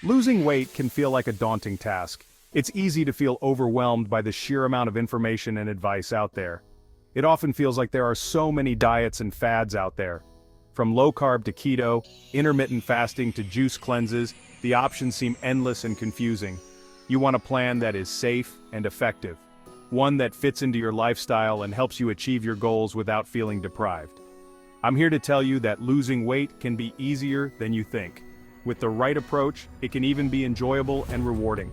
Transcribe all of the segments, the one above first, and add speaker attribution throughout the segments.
Speaker 1: Losing weight can feel like a daunting task. It's easy to feel overwhelmed by the sheer amount of information and advice out there. It often feels like there are so many diets and fads out there. From low carb to keto, intermittent fasting to juice cleanses, the options seem endless and confusing. You want a plan that is safe and effective. One that fits into your lifestyle and helps you achieve your goals without feeling deprived. I'm here to tell you that losing weight can be easier than you think. With the right approach, it can even be enjoyable and rewarding.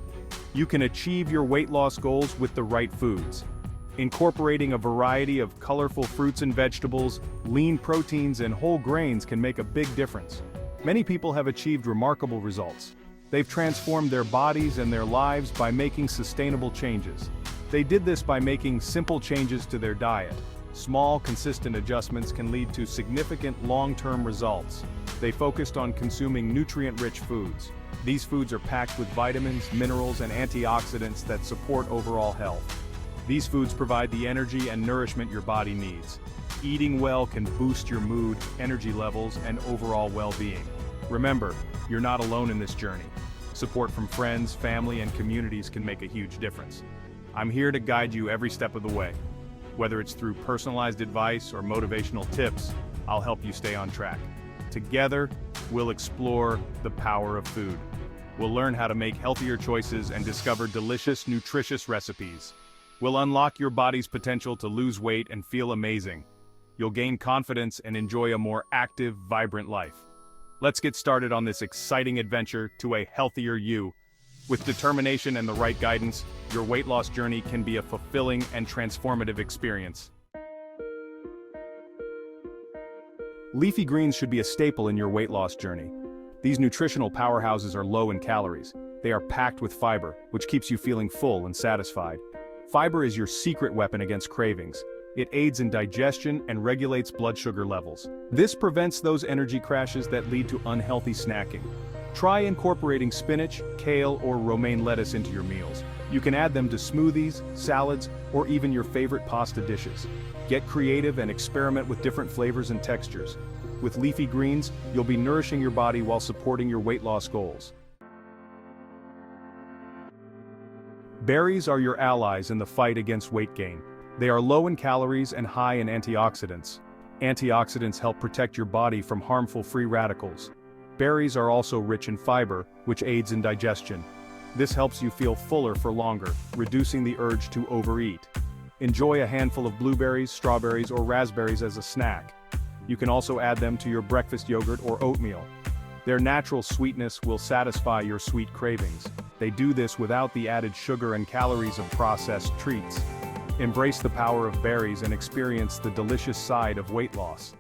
Speaker 1: You can achieve your weight loss goals with the right foods. Incorporating a variety of colorful fruits and vegetables, lean proteins and whole grains can make a big difference. Many people have achieved remarkable results. They've transformed their bodies and their lives by making sustainable changes. They did this by making simple changes to their diet. Small, consistent adjustments can lead to significant long-term results. They focused on consuming nutrient-rich foods. These foods are packed with vitamins, minerals, and antioxidants that support overall health. These foods provide the energy and nourishment your body needs. Eating well can boost your mood, energy levels, and overall well-being. Remember, you're not alone in this journey. Support from friends, family, and communities can make a huge difference. I'm here to guide you every step of the way. Whether it's through personalized advice or motivational tips, I'll help you stay on track. Together, we'll explore the power of food. We'll learn how to make healthier choices and discover delicious, nutritious recipes. We'll unlock your body's potential to lose weight and feel amazing. You'll gain confidence and enjoy a more active, vibrant life. Let's get started on this exciting adventure to a healthier you. With determination and the right guidance, your weight loss journey can be a fulfilling and transformative experience. Leafy greens should be a staple in your weight loss journey. These nutritional powerhouses are low in calories. They are packed with fiber, which keeps you feeling full and satisfied. Fiber is your secret weapon against cravings. It aids in digestion and regulates blood sugar levels. This prevents those energy crashes that lead to unhealthy snacking. Try incorporating spinach, kale, or romaine lettuce into your meals. You can add them to smoothies, salads, or even your favorite pasta dishes. Get creative and experiment with different flavors and textures. With leafy greens, you'll be nourishing your body while supporting your weight loss goals. Berries are your allies in the fight against weight gain. They are low in calories and high in antioxidants. Antioxidants help protect your body from harmful free radicals. Berries are also rich in fiber, which aids in digestion. This helps you feel fuller for longer, reducing the urge to overeat. Enjoy a handful of blueberries, strawberries, or raspberries as a snack. You can also add them to your breakfast yogurt or oatmeal. Their natural sweetness will satisfy your sweet cravings. They do this without the added sugar and calories of processed treats. Embrace the power of berries and experience the delicious side of weight loss.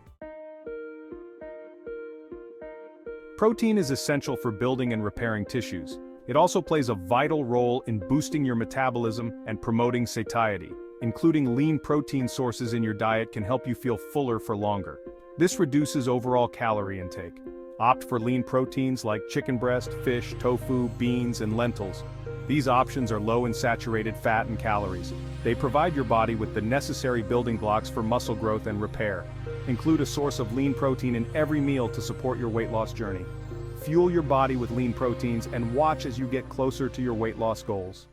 Speaker 1: Protein is essential for building and repairing tissues. It also plays a vital role in boosting your metabolism and promoting satiety. Including lean protein sources in your diet can help you feel fuller for longer. This reduces overall calorie intake. Opt for lean proteins like chicken breast, fish, tofu, beans, and lentils. These options are low in saturated fat and calories. They provide your body with the necessary building blocks for muscle growth and repair. Include a source of lean protein in every meal to support your weight loss journey. Fuel your body with lean proteins and watch as you get closer to your weight loss goals.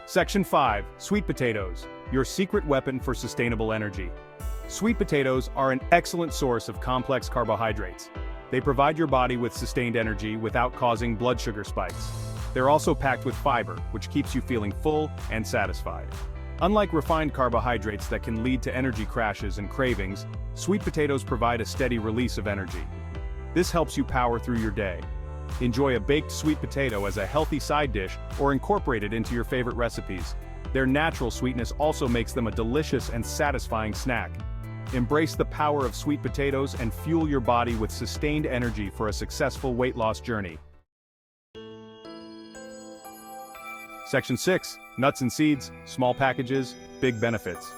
Speaker 1: Section 5. Sweet potatoes, your secret weapon for sustainable energy. Sweet potatoes are an excellent source of complex carbohydrates. They provide your body with sustained energy without causing blood sugar spikes. They're also packed with fiber, which keeps you feeling full and satisfied. Unlike refined carbohydrates that can lead to energy crashes and cravings, sweet potatoes provide a steady release of energy. This helps you power through your day. Enjoy a baked sweet potato as a healthy side dish or incorporate it into your favorite recipes. Their natural sweetness also makes them a delicious and satisfying snack. Embrace the power of sweet potatoes and fuel your body with sustained energy for a successful weight loss journey. Section 6. Nuts and seeds, small packages, big benefits.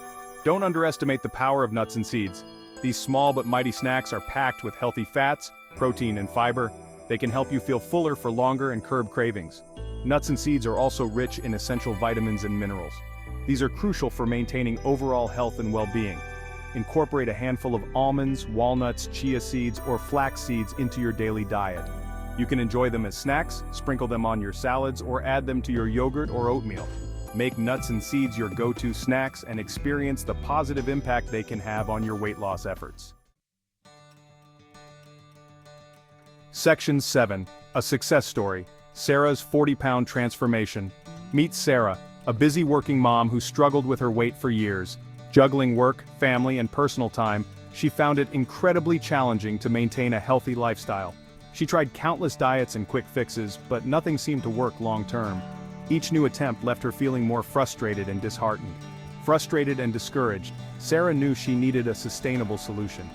Speaker 1: Don't underestimate the power of nuts and seeds. These small but mighty snacks are packed with healthy fats, protein, and fiber. They can help you feel fuller for longer and curb cravings. Nuts and seeds are also rich in essential vitamins and minerals. These are crucial for maintaining overall health and well-being. Incorporate a handful of almonds, walnuts, chia seeds, or flax seeds into your daily diet. You can enjoy them as snacks, sprinkle them on your salads, or add them to your yogurt or oatmeal. Make nuts and seeds your go-to snacks and experience the positive impact they can have on your weight loss efforts. Section 7. A success story. Sarah's 40-pound transformation. Meet Sarah, a busy working mom who struggled with her weight for years. Juggling work, family, and personal time, she found it incredibly challenging to maintain a healthy lifestyle. She tried countless diets and quick fixes, but nothing seemed to work long-term. Each new attempt left her feeling more frustrated and disheartened. Frustrated and discouraged, Sarah knew she needed a sustainable solution.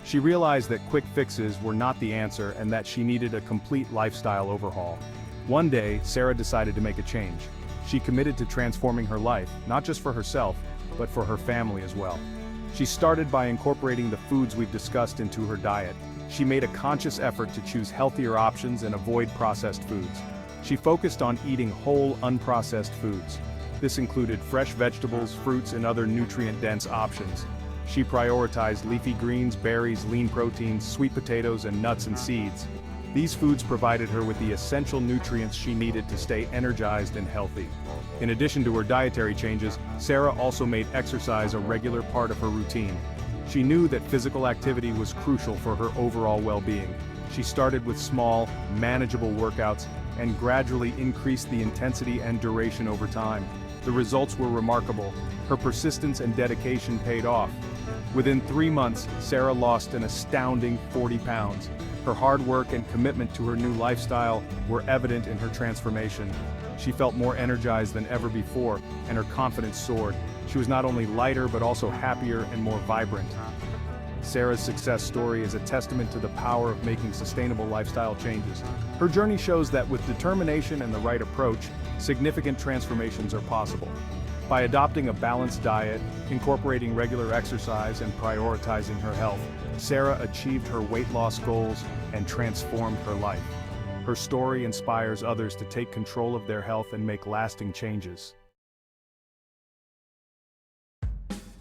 Speaker 1: She realized that quick fixes were not the answer and that she needed a complete lifestyle overhaul. One day, Sarah decided to make a change. She committed to transforming her life, not just for herself, but for her family as well. She started by incorporating the foods we've discussed into her diet. She made a conscious effort to choose healthier options and avoid processed foods. She focused on eating whole, unprocessed foods. This included fresh vegetables, fruits, and other nutrient-dense options. She prioritized leafy greens, berries, lean proteins, sweet potatoes, and nuts and seeds. These foods provided her with the essential nutrients she needed to stay energized and healthy. In addition to her dietary changes, Sarah also made exercise a regular part of her routine. She knew that physical activity was crucial for her overall well-being. She started with small, manageable workouts and gradually increased the intensity and duration over time. The results were remarkable. Her persistence and dedication paid off. Within 3 months, Sarah lost an astounding 40 pounds. Her hard work and commitment to her new lifestyle were evident in her transformation. She felt more energized than ever before, and her confidence soared. She was not only lighter but also happier and more vibrant. Sarah's success story is a testament to the power of making sustainable lifestyle changes. Her journey shows that with determination and the right approach, significant transformations are possible. By adopting a balanced diet, incorporating regular exercise, and prioritizing her health, Sarah achieved her weight loss goals and transformed her life. Her story inspires others to take control of their health and make lasting changes.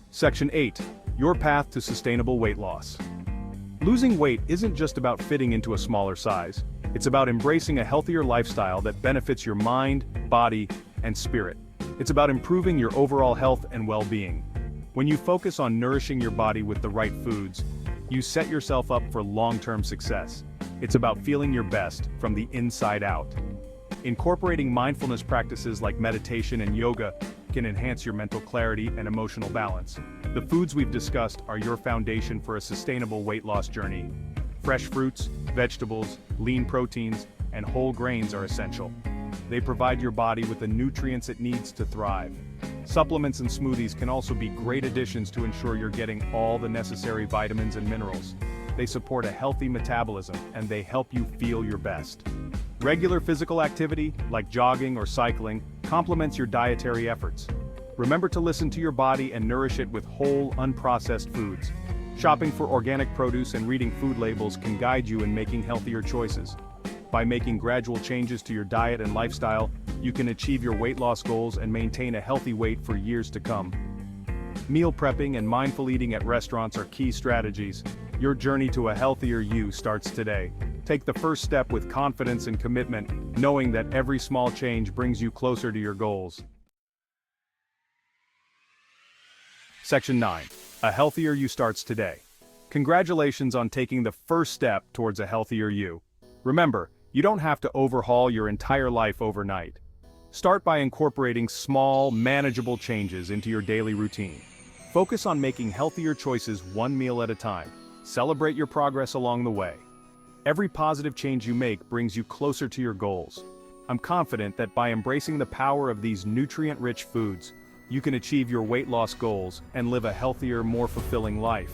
Speaker 1: Section 8. Your path to sustainable weight loss. Losing weight isn't just about fitting into a smaller size. It's about embracing a healthier lifestyle that benefits your mind, body, and spirit. It's about improving your overall health and well-being. When you focus on nourishing your body with the right foods, you set yourself up for long-term success. It's about feeling your best from the inside out. Incorporating mindfulness practices like meditation and yoga can enhance your mental clarity and emotional balance. The foods we've discussed are your foundation for a sustainable weight loss journey. Fresh fruits, vegetables, lean proteins, and whole grains are essential. They provide your body with the nutrients it needs to thrive. Supplements and smoothies can also be great additions to ensure you're getting all the necessary vitamins and minerals. They support a healthy metabolism and they help you feel your best. Regular physical activity, like jogging or cycling, complements your dietary efforts. Remember to listen to your body and nourish it with whole, unprocessed foods. Shopping for organic produce and reading food labels can guide you in making healthier choices. By making gradual changes to your diet and lifestyle, you can achieve your weight loss goals and maintain a healthy weight for years to come. Meal prepping and mindful eating at restaurants are key strategies. Your journey to a healthier you starts today. Take the first step with confidence and commitment, knowing that every small change brings you closer to your goals. Section 9. A healthier you starts today. Congratulations on taking the first step towards a healthier you. Remember, you don't have to overhaul your entire life overnight. Start by incorporating small, manageable changes into your daily routine. Focus on making healthier choices one meal at a time. Celebrate your progress along the way. Every positive change you make brings you closer to your goals. I'm confident that by embracing the power of these nutrient-rich foods, you can achieve your weight loss goals and live a healthier, more fulfilling life.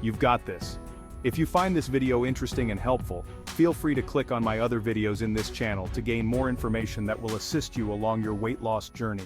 Speaker 1: You've got this. If you find this video interesting and helpful, feel free to click on my other videos in this channel to gain more information that will assist you along your weight loss journey.